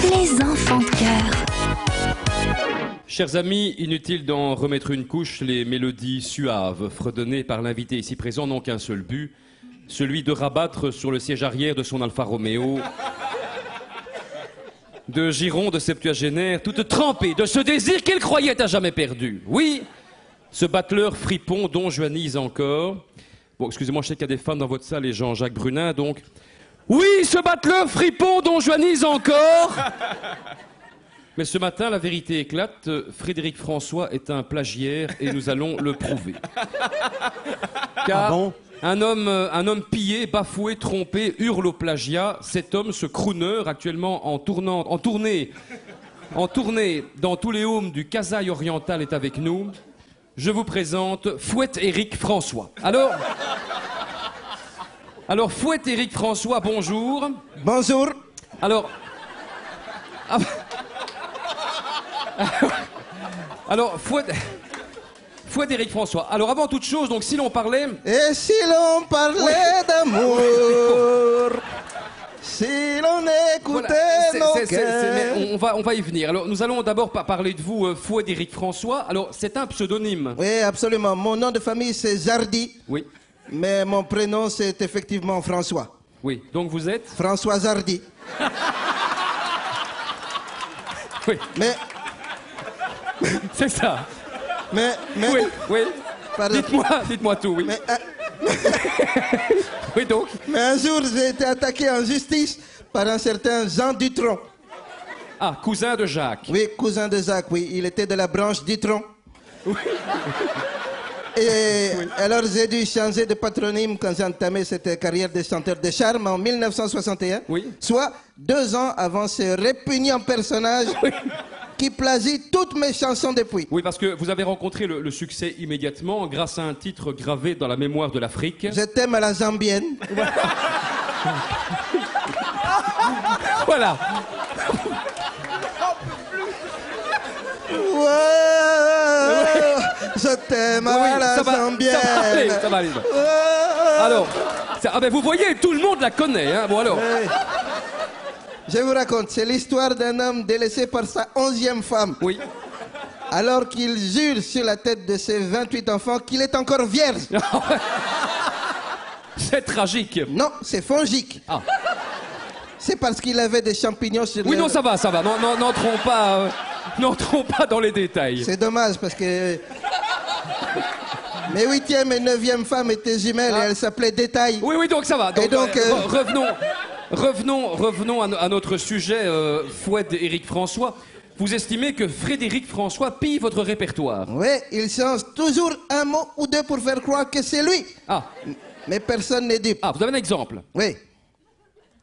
Les enfants de cœur. Chers amis, inutile d'en remettre une couche, les mélodies suaves fredonnées par l'invité ici présent n'ont qu'un seul but, celui de rabattre sur le siège arrière de son Alfa Romeo de Gironde septuagénaire, toute trempée de ce désir qu'elle croyait à jamais perdu. Oui, ce battleur fripon dont Joannise encore. Bon, excusez-moi, je sais qu'il y a des fans dans votre salle et Jean-Jacques Brunin, donc... Oui, ce battleur fripon dont Joannise encore. Mais ce matin, la vérité éclate. Frédéric François est un plagiaire et nous allons le prouver. Car un homme pillé, bafoué, trompé, hurle au plagiat. Cet homme, ce crooner, actuellement en tournée dans tous les homes du Kasaï oriental, est avec nous. Je vous présente Fouette Éric François. Alors, Fouette Éric François, bonjour. Bonjour. Alors, Fouette Éric François. Alors, avant toute chose, donc, si l'on parlait... Et si l'on parlait d'amour, si l'on écoutait nos cœurs... On va y venir. Alors, nous allons d'abord parler de vous, Fouette Éric François. Alors, c'est un pseudonyme. Oui, absolument. Mon nom de famille, c'est Zardy. Oui. Mais mon prénom, c'est effectivement François. Oui. Donc, vous êtes... François Zardy. Oui. Mais... C'est ça. Mais... Oui. Pardon. Dites-moi tout, oui. Mais, oui, donc. mais un jour, j'ai été attaqué en justice par un certain Jean Dutronc. Ah, cousin de Jacques. Oui, cousin de Jacques, oui. Il était de la branche Dutronc. Oui. Et alors, j'ai dû changer de patronyme quand j'ai entamé cette carrière de chanteur de charme en 1961. Oui. Soit 2 ans avant ce répugnant personnage qui plagie toutes mes chansons depuis. Oui, parce que vous avez rencontré le succès immédiatement grâce à un titre gravé dans la mémoire de l'Afrique. Je t'aime à la zambienne. Voilà. Je t'aime à la zambienne. Ça va aller. Alors, ben vous voyez, tout le monde la connaît. Hein. Bon, alors. Je vous raconte, c'est l'histoire d'un homme délaissé par sa 11e femme. Oui. Alors qu'il jure sur la tête de ses 28 enfants qu'il est encore vierge. C'est tragique. Non, c'est fongique. Ah. C'est parce qu'il avait des champignons sur Oui, non, ça va. N'entrons pas dans les détails. C'est dommage parce que mes 8e et 9e femmes étaient jumelles et elles s'appelaient Détail. Oui, donc ça va. Et donc, revenons à notre sujet, Fouette Éric François. Vous estimez que Frédéric François pille votre répertoire? Oui, il change toujours un mot ou deux pour faire croire que c'est lui. Ah. Mais personne n'est dupe. Ah, vous avez un exemple? Oui.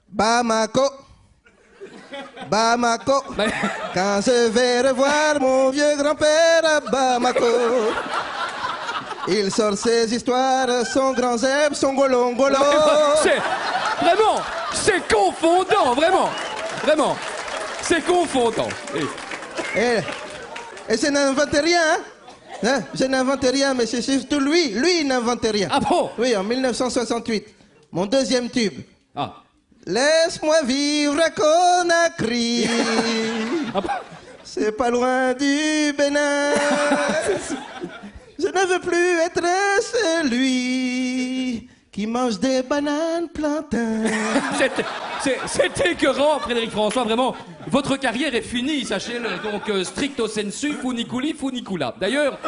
Bamako. Bamako. Mais... Quand je vais revoir mon vieux grand-père à Bamako, il sort ses histoires, son grand zèbre, son golongolo. C'est confondant, vraiment. C'est confondant. Et je n'invente rien, hein? Je n'invente rien, mais c'est surtout lui. Lui, il n'invente rien. Ah bon? Oui, en 1968, mon 2e tube. Ah. Laisse-moi vivre à Conakry. Ah bon? C'est pas loin du Bénin. Je ne veux plus être celui qui mange des bananes plantains. C'est écœurant, Frédéric François, vraiment. Votre carrière est finie, sachez-le. Donc, stricto sensu, funiculi, funicula. D'ailleurs,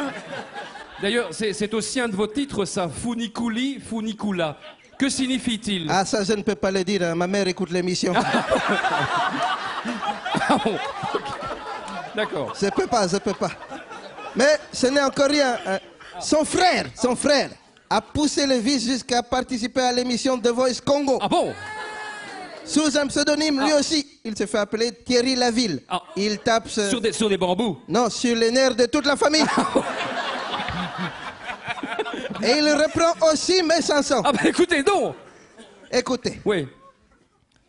c'est aussi un de vos titres, ça, funiculi, funicula. Que signifie-t-il? Ah, ça, je ne peux pas le dire. Hein. Ma mère écoute l'émission. Ah bon. D'accord. Je peux pas. Mais ce n'est encore rien. Son frère a poussé le vice jusqu'à participer à l'émission The Voice Congo. Ah bon? Sous un pseudonyme, lui aussi. Il se fait appeler Thierry Laville. Ah. Il tape Sur des bambous? Non, sur les nerfs de toute la famille. Et il reprend aussi mes chansons. Ah bah écoutez donc. Écoutez. Oui.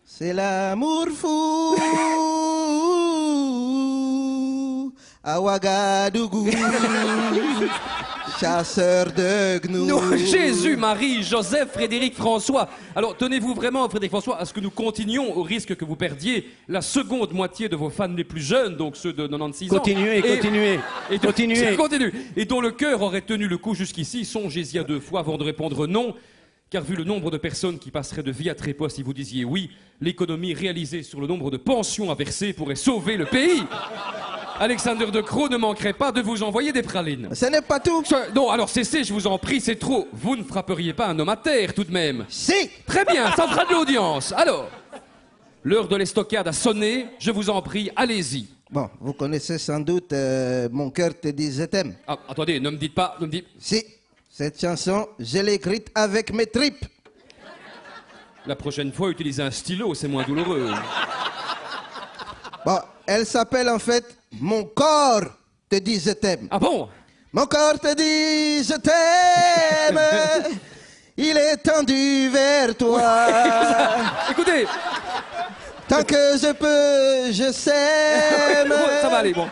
C'est l'amour fou à Ouagadougou. chasseur de gnous. Non, Jésus, Marie, Joseph, Frédéric, François. Alors, tenez-vous vraiment, Frédéric François, à ce que nous continuions, au risque que vous perdiez la seconde moitié de vos fans les plus jeunes, donc ceux de 96 Continuez, ans. continuez, continuez. Continue. Et dont le cœur aurait tenu le coup jusqu'ici, songez-y à 2 fois avant de répondre non. Car vu le nombre de personnes qui passeraient de vie à trépas si vous disiez oui, l'économie réalisée sur le nombre de pensions à verser pourrait sauver le pays. Alexander De Croo ne manquerait pas de vous envoyer des pralines. Ce n'est pas tout. Non, alors cessez, je vous en prie, c'est trop. Vous ne frapperiez pas un homme à terre, tout de même. Si. Très bien, ça fera de l'audience. Alors, l'heure de l'estocade a sonné, je vous en prie, allez-y. Bon, vous connaissez sans doute Mon cœur te dit je t'aime. Ah, attendez, ne me dites pas, Si, cette chanson, je l'ai écrite avec mes tripes. La prochaine fois, utilisez un stylo, c'est moins douloureux. Bon, elle s'appelle en fait Mon corps te dit je t'aime. Ah bon? Mon corps te dit je t'aime. Il est tendu vers toi. Écoutez, Tant que je peux, je sème. ça va aller, bon.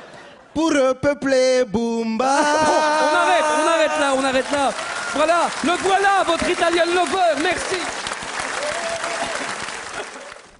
Pour peupler Boomba. On arrête là. Voilà, le voilà, votre Italian Lover, merci.